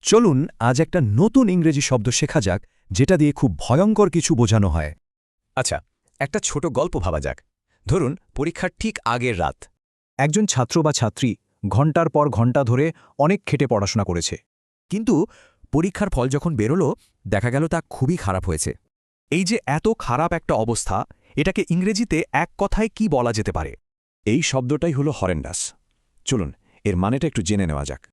চলুন আজ একটা নতুন ইংরেজি শব্দ শেখা যাক যেটা দিয়ে খুব ভয়ঙ্কর কিছু বোঝানো হয়। আচ্ছা, একটা ছোট গল্প ভাবা যাক। ধরুন পরীক্ষার ঠিক আগের রাত। একজন ছাত্র বা ছাত্রী ঘণ্টার পর ঘণ্টা ধরে অনেক খেটে পড়াশোনা করেছে। কিন্তু পরীক্ষার ফল যখন বেরোলো দেখা গেল তা খুবই খারাপ হয়েছে। এই যে এত খারাপ একটা অবস্থা, এটাকে ইংরেজিতে এক কথায় কি বলা যেতে পারে? এই শব্দটাই হলো হরেন্ডাস। চলুন এর মানেটা একটু জেনে নেওয়া যাক।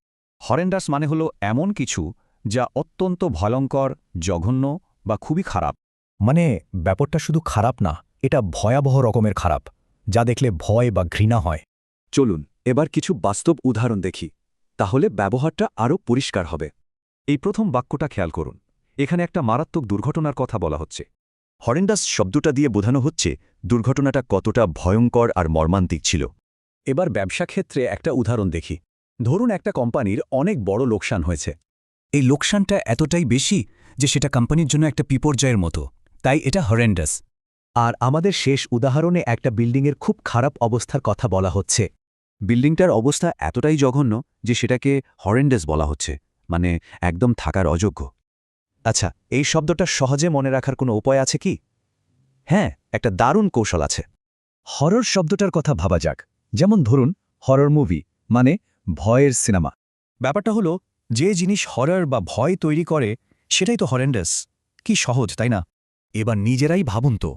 হরেন্ডাস মানে হলো এমন কিছু যা অত্যন্ত ভয়ঙ্কর, জঘন্য বা খুবই খারাপ। মানে ব্যাপারটা শুধু খারাপ না, এটা ভয়াবহ রকমের খারাপ, যা দেখলে ভয় বা ঘৃণা হয়। চলুন এবার কিছু বাস্তব উদাহরণ দেখি, তাহলে ব্যবহারটা আরও পরিষ্কার হবে। এই প্রথম বাক্যটা খেয়াল করুন, এখানে একটা মারাত্মক দুর্ঘটনার কথা বলা হচ্ছে। হরেন্ডাস শব্দটা দিয়ে বোঝানো হচ্ছে দুর্ঘটনাটা কতটা ভয়ঙ্কর আর মর্মান্তিক ছিল। এবার ব্যবসা ক্ষেত্রে একটা উদাহরণ দেখি। ধরুন একটা কোম্পানির অনেক বড় লোকসান হয়েছে। এই লোকসানটা এতটাই বেশি যে সেটা কোম্পানির জন্য একটা বিপর্যয়ের মতো, তাই এটা হরেন্ডাস। আর আমাদের শেষ উদাহরণে একটা বিল্ডিংয়ের খুব খারাপ অবস্থার কথা বলা হচ্ছে। বিল্ডিংটার অবস্থা এতটাই জঘন্য যে সেটাকে হরেন্ডাস বলা হচ্ছে, মানে একদম থাকার অযোগ্য। আচ্ছা, এই শব্দটা সহজে মনে রাখার কোনো উপায় আছে কি? হ্যাঁ, একটা দারুণ কৌশল আছে। হরর শব্দটার কথা ভাবা যাক। যেমন ধরুন হরর মুভি মানে ভয়ের সিনেমা। ব্যাপারটা হলো, যে জিনিস হরর বা ভয় তৈরি করে সেটাই তো হরেন্ডাস। কি সহজ, তাই না? এবার নিজেরাই ভাবুন তো,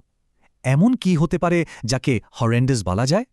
এমন কি হতে পারে যাকে হরেন্ডাস বলা যায়?